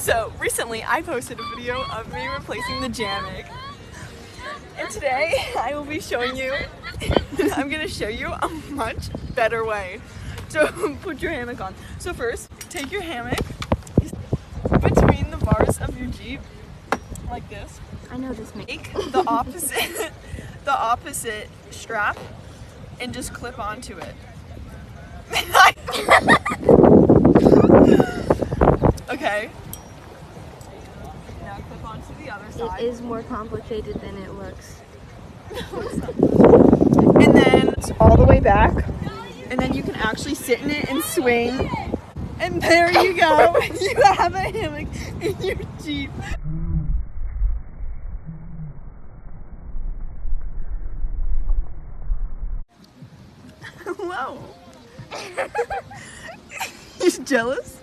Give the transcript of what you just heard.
So recently I posted a video of me replacing the jammock, and today I will be showing you, I'm going to show you a much better way to put your hammock on. So first, take your hammock between the bars of your Jeep, like this. I know this makes Take the opposite strap and just clip onto it. Okay. Now clip onto the other side. It is more complicated than it looks. And then it's all the way back. And then you can actually sit in it and swing. And there you go. You have a hammock in your Jeep. Whoa. You jealous?